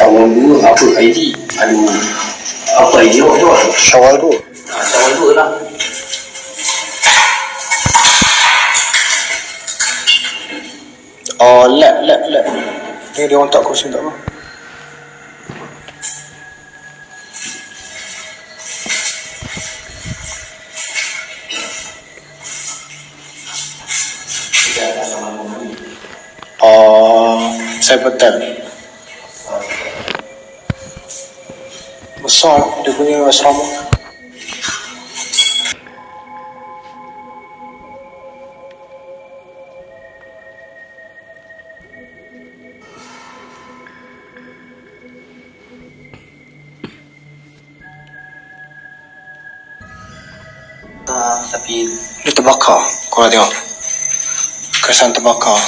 Syawal 2 apa ID? Aduh, apa ID awak tu? Syawal 2. Syawal 2 lah. Oh, lab. Ni dia orang tak kosong tak apa. Saya betul. Besar dia punya asrama. Tapi Dia terbakar. Korang tengok. Kesan terbakar.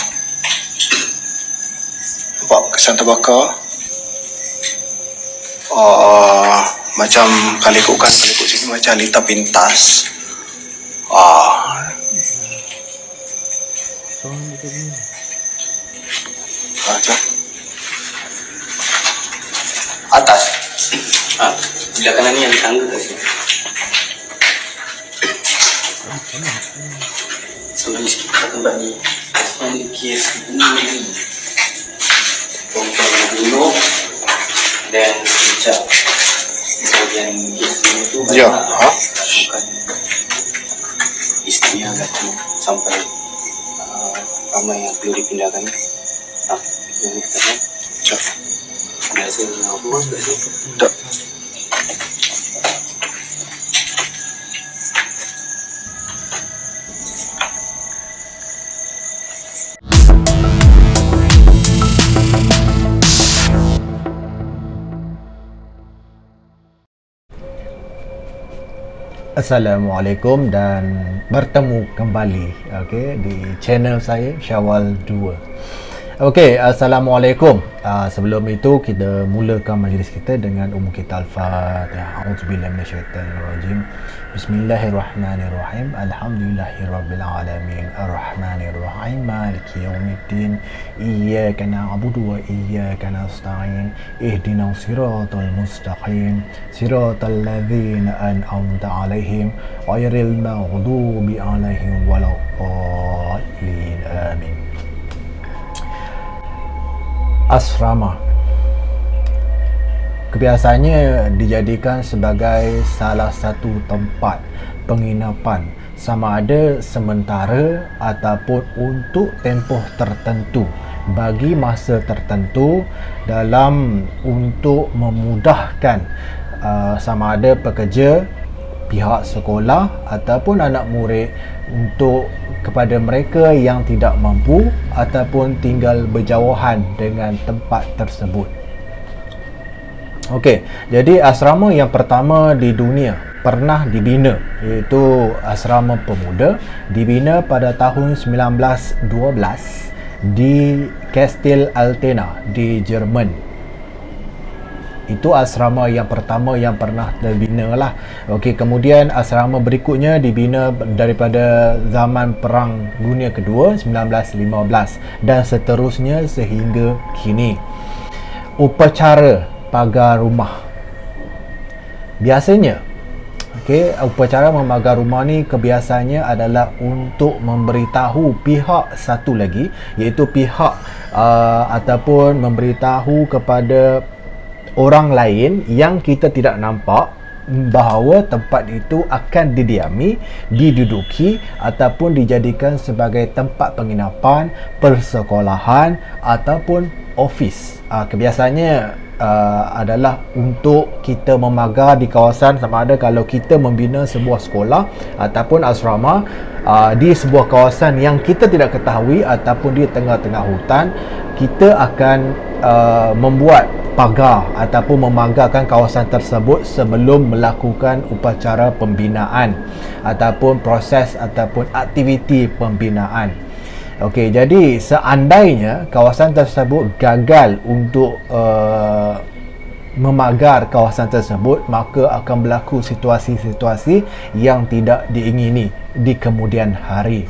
Nampak kesan terbakar. Macam kalau ikut sini macam lita pintas. Macam atas. Bila kanan ni ada tangga kat sini. So ni kita tempat ni. Ni kes ni. Contoh dulu dan sejak kemudian kes ni tu ya, bukan isteri yang tu sampai ramai yang perlu dipindahkan. Ini kita kan. Cak. Biasa apa kat sini? Tak. Assalamualaikum dan bertemu kembali di channel saya Syawal 2. Assalamualaikum. Sebelum itu kita mulakan majlis kita dengan kita Al-Fatihah. A'udzubillahi minasyaitanirrajim. Bismillahirrahmanirrahim. Alhamdulillahirabbil alamin. Arrahmanirrahim. Maliki yaumiddin. Iyyaka na'budu wa iyyaka nasta'in. Ihdinas siratal mustaqim. Siratal ladzina an'amta 'alaihim ghairil maghdubi 'alaihim waladdallin. Amin. Asrama kebiasaannya dijadikan sebagai salah satu tempat penginapan, sama ada sementara ataupun untuk tempoh tertentu, bagi masa tertentu, dalam untuk memudahkan sama ada pekerja, pihak sekolah ataupun anak murid, untuk kepada mereka yang tidak mampu ataupun tinggal berjauhan dengan tempat tersebut. Jadi asrama yang pertama di dunia pernah dibina, iaitu asrama pemuda, dibina pada tahun 1912 di Kastil Altena di Jerman. Itu asrama yang pertama yang pernah dibina lah. Kemudian asrama berikutnya dibina daripada zaman Perang Dunia Kedua 1915 dan seterusnya sehingga kini. Upacara pagar rumah. Biasanya upacara memagar rumah ni kebiasaannya adalah untuk memberitahu pihak satu lagi, iaitu pihak ataupun memberitahu kepada orang lain yang kita tidak nampak bahawa tempat itu akan didiami, diduduki ataupun dijadikan sebagai tempat penginapan, persekolahan ataupun ofis. Kebiasaannya adalah untuk kita memagar di kawasan, sama ada kalau kita membina sebuah sekolah ataupun asrama di sebuah kawasan yang kita tidak ketahui ataupun di tengah-tengah hutan, kita akan membuat pagar ataupun memagarkan kawasan tersebut sebelum melakukan upacara pembinaan ataupun proses ataupun aktiviti pembinaan. Jadi seandainya kawasan tersebut gagal untuk memagar kawasan tersebut, maka akan berlaku situasi-situasi yang tidak diingini di kemudian hari.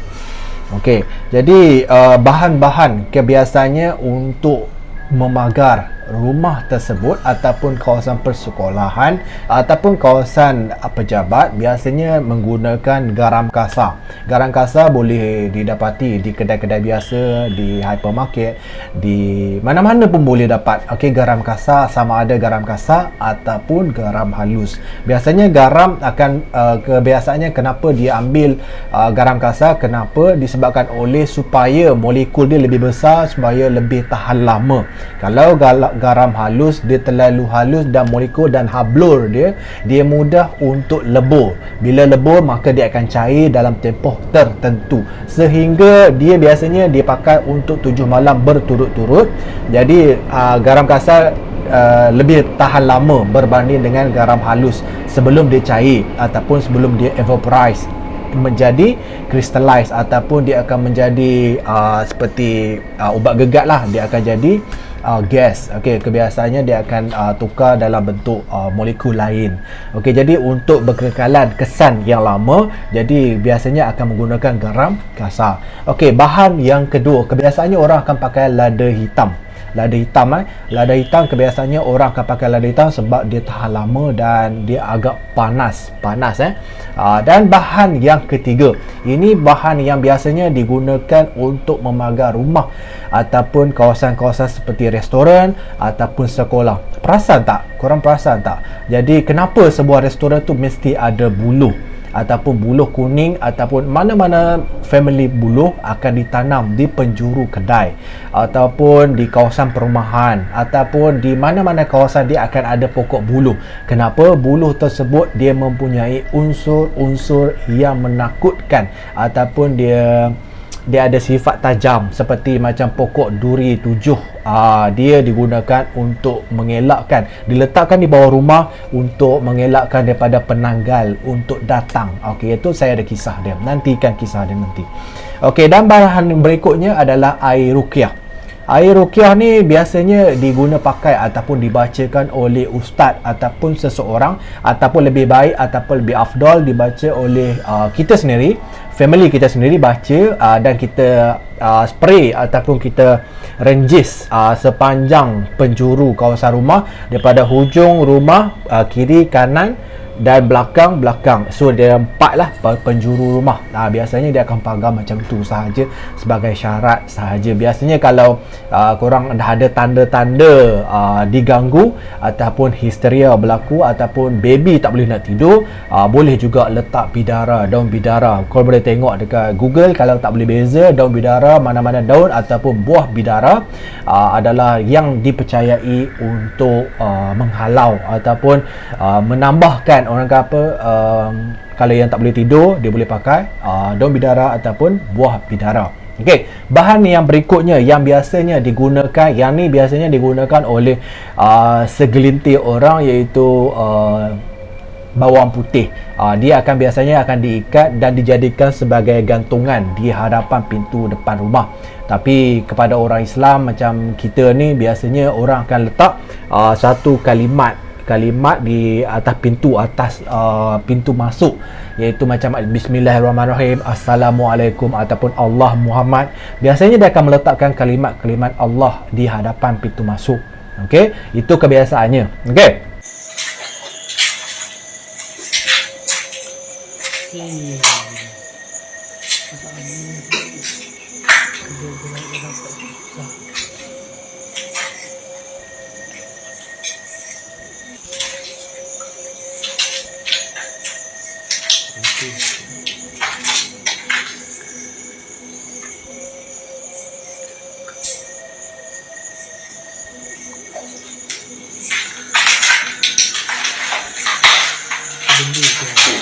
Jadi bahan-bahan kebiasaannya untuk memagar rumah tersebut ataupun kawasan persekolahan ataupun kawasan pejabat biasanya menggunakan garam kasar. Garam kasar boleh didapati di kedai-kedai biasa, di hypermarket, di mana-mana pun boleh dapat. Okey, garam kasar sama ada garam kasar ataupun garam halus. Biasanya garam akan kebiasaannya kenapa dia ambil garam kasar, kenapa? Disebabkan oleh supaya molekul dia lebih besar, supaya lebih tahan lama. Kalau garam halus, dia terlalu halus dan molekul dan hablur dia mudah untuk lebur. Bila lebur maka dia akan cair dalam tempoh tertentu, sehingga dia biasanya dipakai untuk 7 malam berturut-turut. Jadi garam kasar lebih tahan lama berbanding dengan garam halus sebelum dia cair ataupun sebelum dia evaporize menjadi crystallize, ataupun dia akan menjadi seperti ubat gegat lah, dia akan jadi gas. Okey, kebiasaannya dia akan tukar dalam bentuk molekul lain. Okey, jadi untuk berkekalan kesan yang lama, jadi biasanya akan menggunakan garam kasar. Okey, bahan yang kedua, kebiasaannya orang akan pakai lada hitam. Lada hitam lada hitam kebiasaannya orang akan pakai lada hitam sebab dia tahan lama dan dia agak panas. Dan bahan yang ketiga, ini bahan yang biasanya digunakan untuk memagar rumah ataupun kawasan-kawasan seperti restoran ataupun sekolah. Korang perasan tak? Jadi kenapa sebuah restoran tu mesti ada buluh ataupun buluh kuning ataupun mana-mana family buluh akan ditanam di penjuru kedai ataupun di kawasan perumahan ataupun di mana-mana kawasan dia akan ada pokok buluh. Kenapa? Buluh tersebut dia mempunyai unsur-unsur yang menakutkan ataupun dia ada sifat tajam seperti macam pokok duri 7. Dia digunakan untuk mengelakkan, diletakkan di bawah rumah untuk mengelakkan daripada penanggal untuk datang. Okey, itu saya ada kisah dia. Nantikan kisah dia nanti. Okey, dan bahan berikutnya adalah air ruqyah. Air ruqyah ni biasanya pakai ataupun dibacakan oleh ustaz ataupun seseorang, ataupun lebih baik ataupun lebih afdal dibaca oleh kita sendiri, family kita sendiri baca, dan kita spray ataupun kita renjis sepanjang penjuru kawasan rumah, daripada hujung rumah, kiri, kanan dan belakang. So dia 4 lah penjuru rumah. Biasanya dia akan pagar macam tu sahaja, sebagai syarat sahaja. Biasanya kalau korang dah ada tanda-tanda diganggu ataupun histeria berlaku ataupun baby tak boleh nak tidur, boleh juga letak bidara, daun bidara. Korang boleh tengok dekat Google, kalau tak boleh beza daun bidara, mana-mana daun ataupun buah bidara adalah yang dipercayai untuk menghalau ataupun menambahkan orang kata kalau yang tak boleh tidur, dia boleh pakai daun bidara ataupun buah bidara. Okey, bahan yang berikutnya yang biasanya digunakan, yang ni biasanya digunakan oleh segelintir orang, iaitu bawang putih. Dia akan biasanya akan diikat dan dijadikan sebagai gantungan di hadapan pintu depan rumah. Tapi kepada orang Islam macam kita ni, biasanya orang akan letak satu kalimat di atas pintu masuk, iaitu macam Bismillahirrahmanirrahim, Assalamualaikum ataupun Allah Muhammad. Biasanya dia akan meletakkan kalimat-kalimat Allah di hadapan pintu masuk. Okey, itu kebiasaannya. Okey.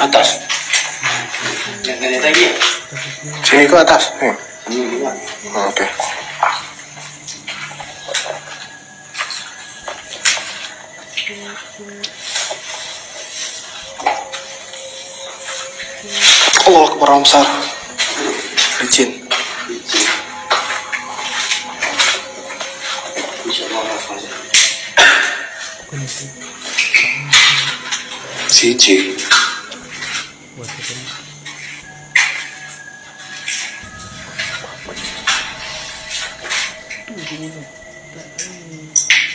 Atas. Yang kena tadi. Sini ke atas? Okey. Allah Akbar, besar. Licin. Siji.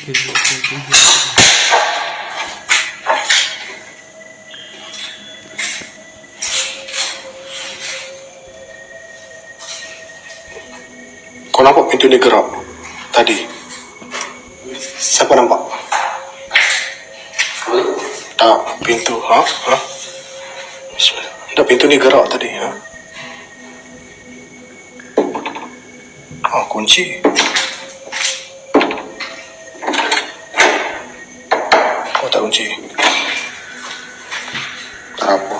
Kau nampak pintu ni gerak tadi? Siapa nampak? Tak, pintu. Ha? Bismillah. Tak, pintu ni gerak tadi. Ha? Kunci. Oh, tak kunci. Tak apa.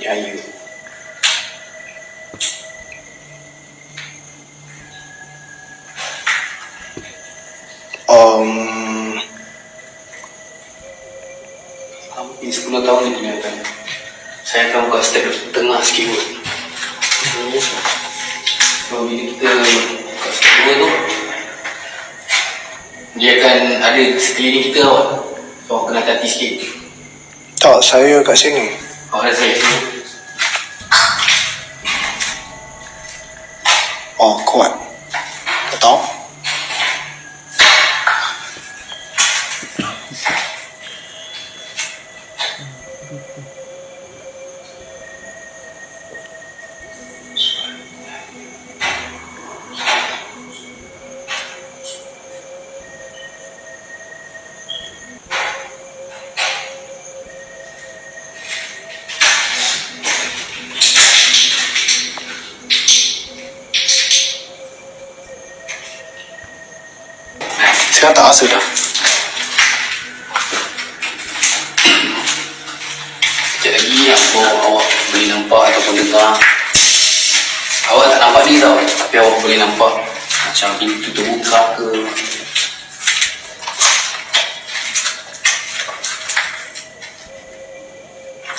Jaya. Hampir 10 tahun ni kenyataan. Saya akan buka step tengah sikit kot. Kalau bila kita buka step 2 tu, dia akan ada sekeliling kita awak. So, awak kena hati sikit. Tak, saya kat sini. Awak rasa kat sini. Oh, kuat. Tak tahu. Sekarang tak rasa dah. Sekejap lagi apa awak boleh nampak ataupun dengar. Awak tak nampak ni tau, tapi awak boleh nampak macam pintu terbuka ke.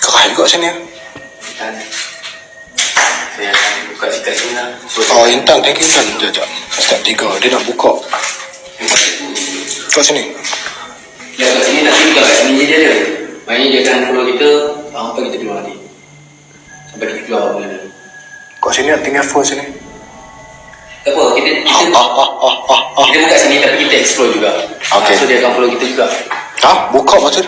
Kerah juga sini. Dan saya akan buka sikat sini lah. Oh, Intan, thank you Intan. Sekejap. Step 3, dia nak buka. Kat sini. Ya, kat sini nanti buka kat sini je dia ada. Maknanya dia akan follow kita sampai kita keluar nanti. Sampai kita keluar benda ni. Kat sini nak tinggal phone sini. Tak apa, kita buka sini tapi kita explore juga. Okay. So dia akan follow kita juga. Buka maksud?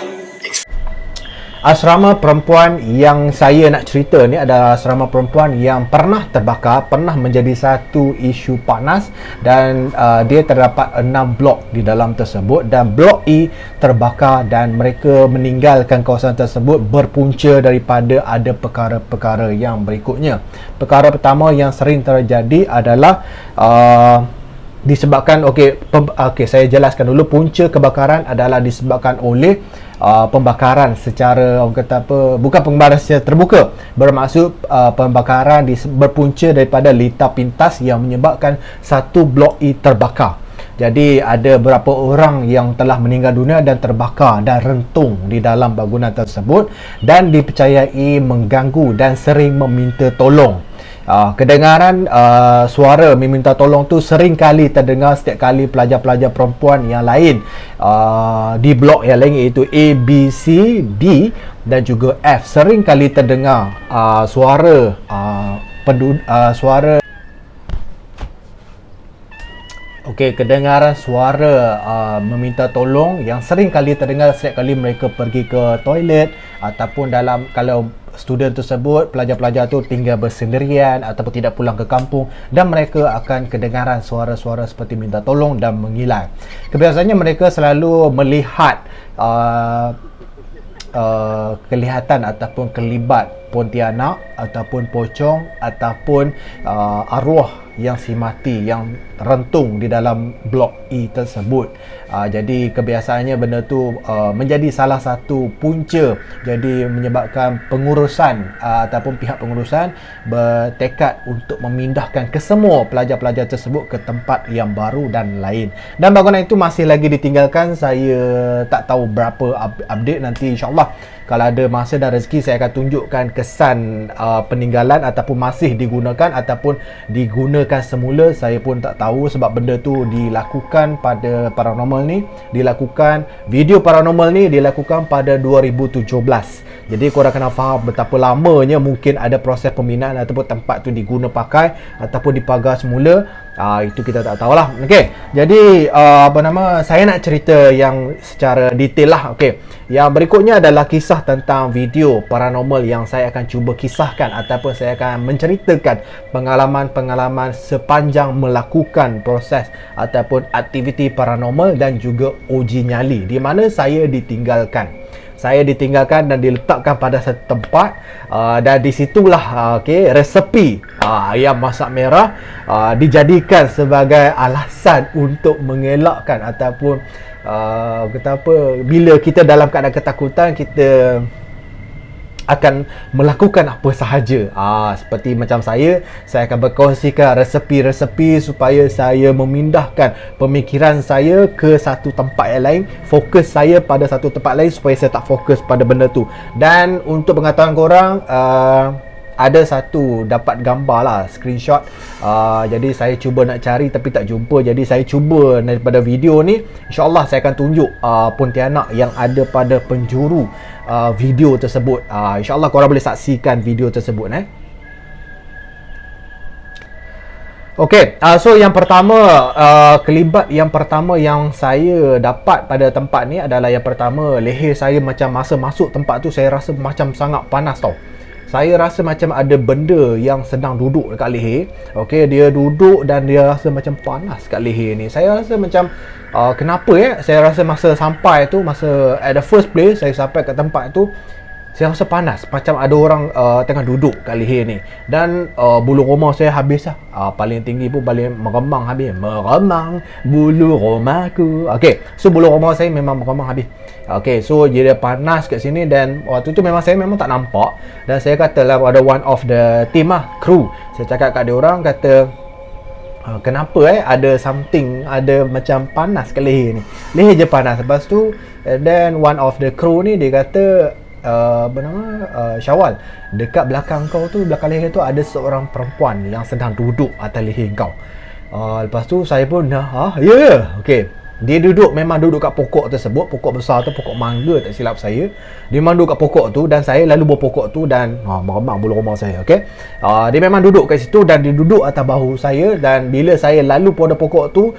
Asrama perempuan yang saya nak cerita ni adalah asrama perempuan yang pernah terbakar, pernah menjadi satu isu panas, dan dia terdapat 6 blok di dalam tersebut, dan blok E terbakar dan mereka meninggalkan kawasan tersebut berpunca daripada ada perkara-perkara yang berikutnya. Perkara pertama yang sering terjadi adalah disebabkan saya jelaskan dulu. Punca kebakaran adalah disebabkan oleh pembakaran secara, orang kata apa, bukan pembakaran secara terbuka, bermaksud pembakaran berpunca daripada litar pintas yang menyebabkan satu blok E terbakar. Jadi ada beberapa orang yang telah meninggal dunia dan terbakar dan rentung di dalam bangunan tersebut, dan dipercayai mengganggu dan sering meminta tolong. Kedengaran suara meminta tolong tu sering kali terdengar setiap kali pelajar-pelajar perempuan yang lain di blok yang lain, iaitu A, B, C, D dan juga F. Sering kali terdengar suara kedengaran suara meminta tolong yang sering kali terdengar setiap kali mereka pergi ke toilet, ataupun kalau student tersebut, pelajar-pelajar tu tinggal bersendirian ataupun tidak pulang ke kampung, dan mereka akan kedengaran suara-suara seperti minta tolong dan mengilang. Kebiasaannya mereka selalu melihat kelihatan ataupun kelibat pontianak ataupun pocong ataupun arwah yang si mati yang rentung di dalam blok E tersebut. Jadi kebiasaannya benda tu menjadi salah satu punca, jadi menyebabkan pengurusan ataupun pihak pengurusan bertekad untuk memindahkan kesemua pelajar-pelajar tersebut ke tempat yang baru dan lain. Dan bangunan itu masih lagi ditinggalkan. Saya tak tahu berapa update nanti, insyaAllah kalau ada masa dan rezeki saya akan tunjukkan kesan peninggalan ataupun masih digunakan ataupun digunakan semula. Saya pun tak tahu sebab benda tu dilakukan pada paranormal ni, video paranormal ni dilakukan pada 2017. Jadi korang kena faham betapa lamanya mungkin ada proses pembinaan ataupun tempat tu diguna pakai ataupun dipagar semula. Itu kita tak tahulah. Okey. Jadi saya nak cerita yang secara detail lah. Okey. Yang berikutnya adalah kisah tentang video paranormal yang saya akan cuba kisahkan ataupun saya akan menceritakan pengalaman-pengalaman sepanjang melakukan proses ataupun aktiviti paranormal dan juga uji nyali di mana saya ditinggalkan dan diletakkan pada satu tempat, dan di situlah resepi ayam masak merah dijadikan sebagai alasan untuk mengelakkan ataupun bila kita dalam keadaan ketakutan, kita akan melakukan apa sahaja. Seperti macam saya akan berkongsikan resepi-resepi supaya saya memindahkan pemikiran saya ke satu tempat yang lain, fokus saya pada satu tempat lain supaya saya tak fokus pada benda tu. Dan untuk pengetahuan korang, ada satu dapat gambar lah, screenshot. Jadi saya cuba nak cari tapi tak jumpa. Jadi saya cuba daripada video ni, InsyaAllah saya akan tunjuk Pontianak yang ada pada penjuru video tersebut. InsyaAllah korang boleh saksikan video tersebut. Okey, so yang pertama, kelibat yang pertama yang saya dapat pada tempat ni adalah yang pertama, leher saya macam masa masuk tempat tu saya rasa macam sangat panas tau. Saya rasa macam ada benda yang sedang duduk dekat leher. Okey, dia duduk dan dia rasa macam panas kat leher ni. Saya rasa macam kenapa saya rasa masa sampai tu, masa at the first place saya sampai kat tempat tu, saya rasa panas macam ada orang tengah duduk kat leher ni. Dan bulu roma saya habis lah. Paling tinggi pun paling meremang habis. Meremang bulu romaku. Okey, so bulu roma saya memang meremang habis. Okey, so dia panas kat sini. Dan waktu tu memang saya tak nampak. Dan saya katalah pada one of the team crew, saya cakap kat dia orang, kata kenapa ada something, ada macam panas kat leher ni. Leher je panas. Lepas tu then one of the crew ni dia kata, bernama Syawal, dekat belakang kau tu, belakang leher tu ada seorang perempuan yang sedang duduk atas leher kau. Lepas tu saya pun okey. Dia memang duduk kat pokok tersebut, pokok besar tu, pokok mangga tak silap saya. Dia memang duduk kat pokok tu dan saya lalu bawah pokok tu dan meremang bulu roma saya. Okey. Dia memang duduk kat situ dan dia duduk atas bahu saya. Dan bila saya lalu pada pokok tu,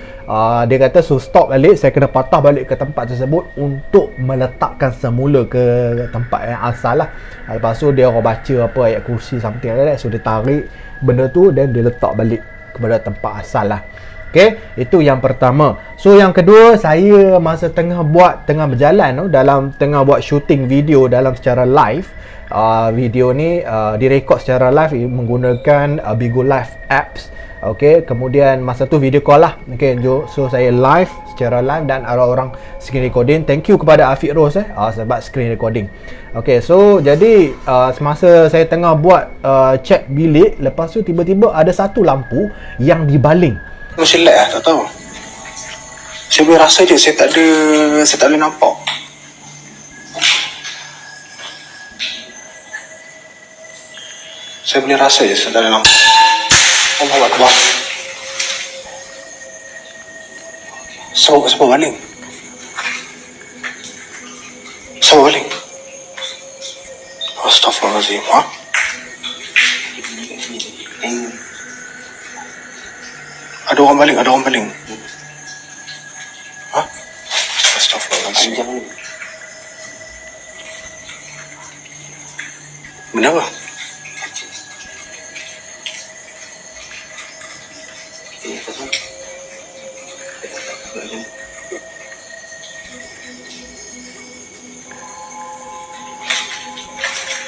dia kata stop balik, saya kena patah balik ke tempat tersebut untuk meletakkan semula ke tempat yang asal lah. Lepas tu dia orang baca apa ayat kursi something like that. So dia tarik benda tu dan dia letak balik kepada tempat asal lah. Okey, itu yang pertama. So yang kedua, saya masa tengah berjalan tengah buat shooting video dalam secara live. Video ni direkod secara live menggunakan Bigo Live apps. Okey, kemudian masa tu video call lah. Okey, so saya live secara live dan ada orang screen recording. Thank you kepada Afiq Ros sebab screen recording. Okey, so jadi semasa saya tengah buat check bilik, lepas tu tiba-tiba ada satu lampu yang dibaling. Masih lag lah, tak tahu. Saya boleh rasa je, saya tak boleh nampak. Saya boleh rasa je, saya tak boleh nampak. Allahu Akbar. Sebab baling. Sebab baling. Astaghfirullahaladzim. Ada orang baling. Astagfirullahaladzim. Benda apa?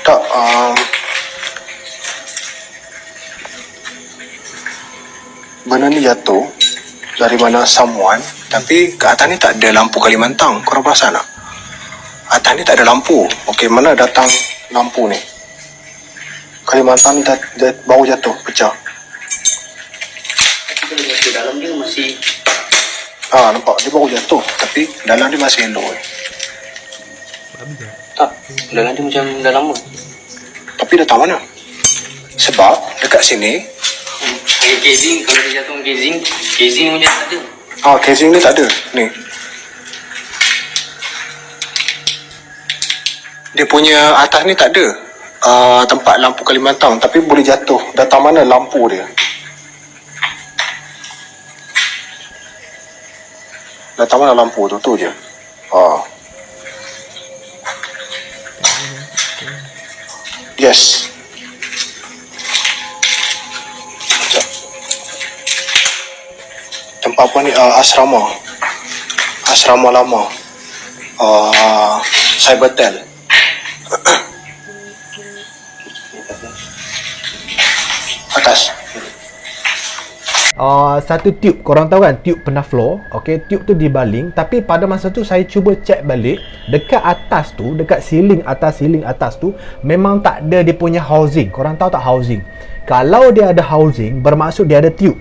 Tak, benda ni jatuh dari mana someone, tapi kat atas ni tak ada lampu Kalimantan. Korang perasan tak? Atas ni tak ada lampu. Okey, mana datang lampu ni? Kalimantan ni baru jatuh, pecah. Dalam dia masih nampak dia baru jatuh, tapi dalam dia masih elok. tak, dalam dia macam dah lama. Tapi datang mana? Sebab dekat sini Casing, kalau dia jatuh casing macam tak ada. casing ni tak ada. Ni dia punya atas ni tak ada tempat lampu Kalimantan, tapi boleh jatuh. Datang mana lampu dia? Datang mana lampu tu je. Yes. Sekejap. Tempat apa ni? Asrama. Asrama lama. Cybertel. Atas. Satu tube, korang tahu kan tube pernah floor, okey, tube tu dibaling, tapi pada masa tu saya cuba check balik dekat atas tu, dekat ceiling atas tu memang tak ada dia punya housing. Korang tahu tak housing? Kalau dia ada housing bermaksud dia ada tube,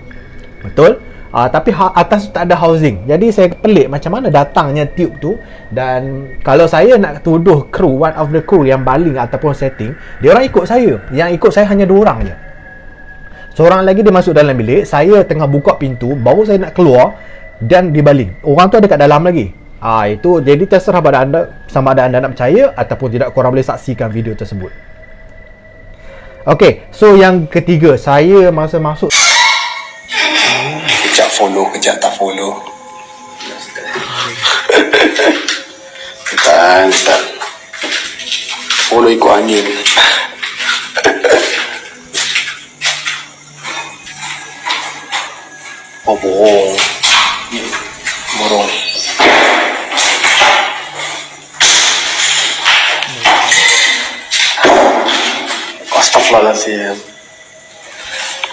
betul? Tapi atas tu tak ada housing. Jadi saya pelik macam mana datangnya tube tu. Dan kalau saya nak tuduh kru, one of the crew yang baling ataupun setting, dia orang ikut saya. Yang ikut saya hanya 2 orang je. Seorang lagi dia masuk dalam bilik, saya tengah buka pintu, baru saya nak keluar dan dibaling. Orang tu ada kat dalam lagi. Itu jadi terserah pada anda sama ada anda nak percaya ataupun tidak. Korang boleh saksikan video tersebut. Okey, so yang ketiga, saya masa masuk Kejap follow, kejap tak follow. Tak. Follow ikut angin. Borong. Astaghfirullahaladzim.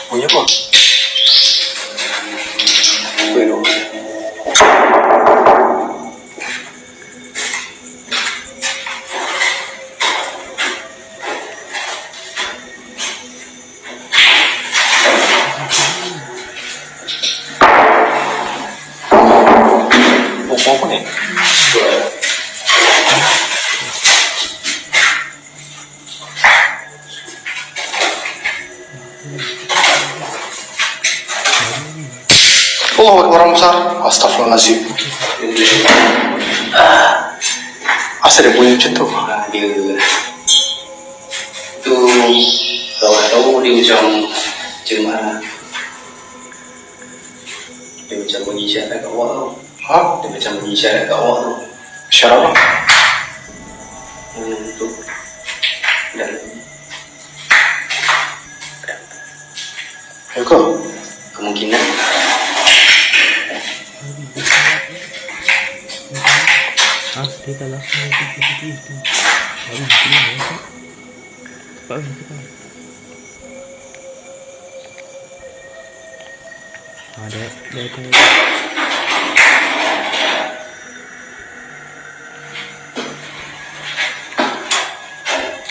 Bunyi apa? Belum. Apa ni? Oh, orang besar. Astaghfirullahaladzim. Asal dia bunyi macam tu? Dia tu kalau tahu dia macam mana. Dia macam bunyi isyarat kat awak tau. Dia macam bunyi isyarat kat awak tu. Isyarat apa? Tu dan Ya ke? kemungkinan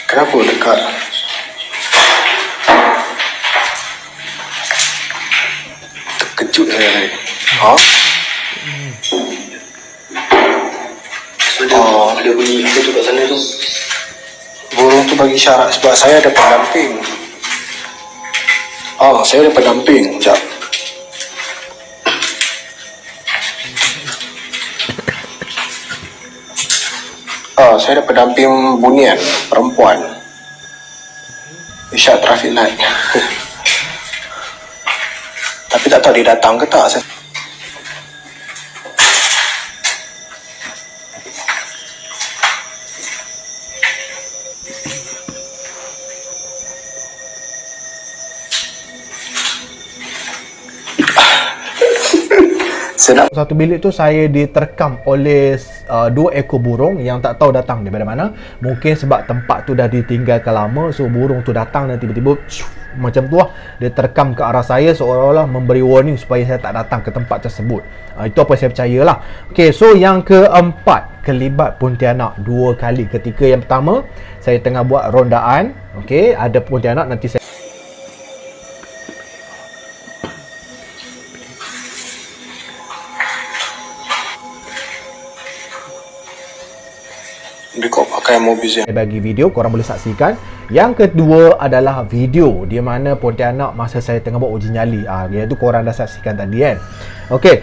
Kenapa dekat? Terkejut saya tadi. ada bunyi apa tu kat sana tu. Burung tu bagi isyarat sebab saya ada pendamping. Saya ada pendamping. Sekejap. Saya ada pendamping bunian perempuan. Isyarat traffic light. Tapi tak tahu dia datang ke tak. Satu bilik tu saya diterkam oleh 2 ekor burung yang tak tahu datang daripada mana. Mungkin sebab tempat tu dah ditinggalkan lama, so burung tu datang dan tiba-tiba macam tu lah, dia terkam ke arah saya seolah-olah memberi warning supaya saya tak datang ke tempat tersebut. Itu apa saya percayalah. Okay, so yang keempat, kelibat Pontianak 2 kali. Ketika yang pertama saya tengah buat rondaan, okay, ada Pontianak, nanti saya dia kau pakai mobil yang bagi video, korang boleh saksikan. Yang kedua adalah video di mana Pontianak masa saya tengah buat uji nyali. Iaitu korang dah saksikan tadi kan. Okey.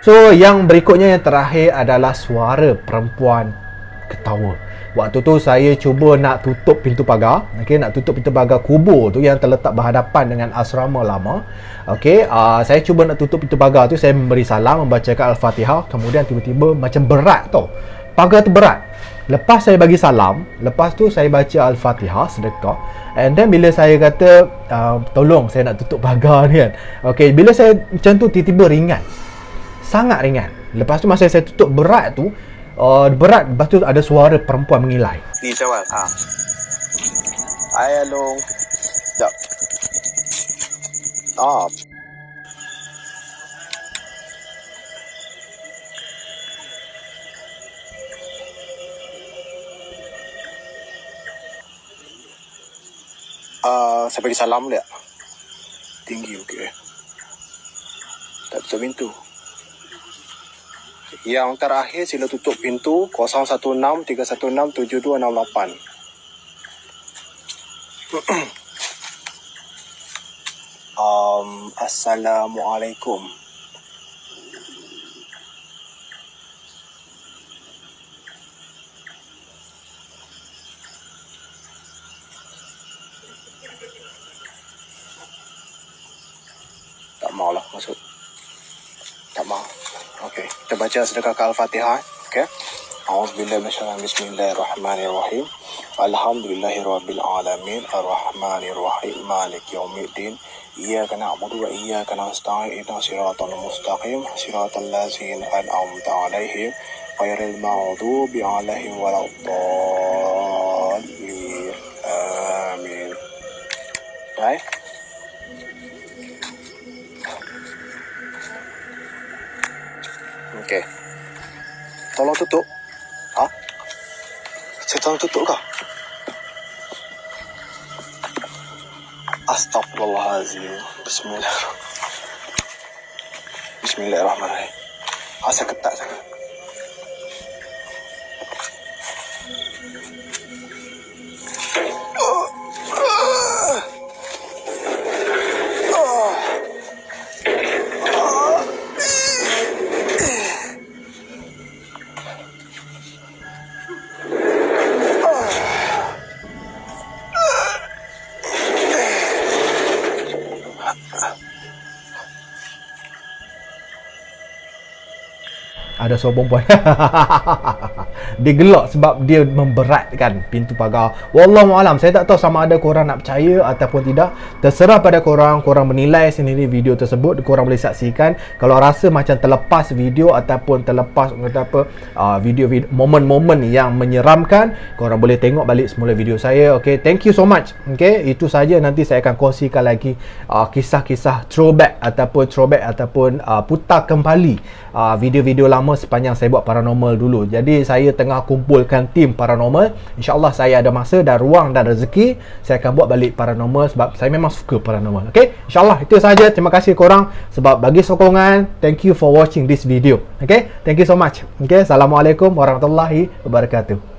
So yang berikutnya yang terakhir adalah suara perempuan ketawa. Waktu tu saya cuba nak tutup pintu pagar, okey, nak tutup pintu pagar kubur tu yang terletak berhadapan dengan asrama lama. Okey, saya cuba nak tutup pintu pagar tu, saya memberi salam, membacakan Al-Fatihah, kemudian tiba-tiba macam berat tau. Pagar tu berat. Lepas saya bagi salam, lepas tu saya baca Al-Fatihah, sedekah. And then bila saya kata tolong saya nak tutup pagar ni kan. Okey, bila saya macam tu tiba-tiba ringan. Sangat ringan. Lepas tu masa saya tutup berat tu, berat, lepas tu ada suara perempuan mengilai. Ni Syawal. Hai Along. Sekejap. Saya bagi salam dia. Tinggi okey. Tak tutup pintu. Yang terakhir sila tutup pintu 0163167268. Assalamualaikum. Tak maulah masuk. Tak mau. Okey, kita baca sedekah Al-Fatihah. Okey. A'udzubillahi minasyaitonir Bismillahirrahmanirrahim. Alhamdulillahirabbil alamin arrahmanir rahim maliki yaumiddin. Iyyaka na'budu wa iyyaka nasta'in ihdinas siratal mustaqim siratal ladzina an'amta 'alaihim ghairil maghdubi 'alaihim waladdallin. Amin. Baik. Okey. Tolong tutup. Saya tolong tutup kah? Astaghfirullahaladzim. Bismillahirrahmanirrahim. Saya ketat sangat. Ada seorang perempuan dia gelak sebab dia memberatkan pintu pagar. Wallahualam, saya tak tahu sama ada korang nak percaya ataupun tidak. Terserah pada korang, korang menilai sendiri video tersebut. Korang boleh saksikan. Kalau rasa macam terlepas video ataupun terlepas video-video momen-momen yang menyeramkan, korang boleh tengok balik semula video saya. Okay, thank you so much. Okay, itu saja. Nanti saya akan kongsikan lagi kisah-kisah throwback ataupun putar kembali video-video lama sepanjang saya buat paranormal dulu. Jadi saya tengah kumpulkan tim paranormal. InsyaAllah saya ada masa dan ruang dan rezeki, saya akan buat balik paranormal sebab saya memang suka paranormal. Okay, InsyaAllah itu saja. Terima kasih korang sebab bagi sokongan. Thank you for watching this video. Okay, thank you so much. Okay, Assalamualaikum warahmatullahi wabarakatuh.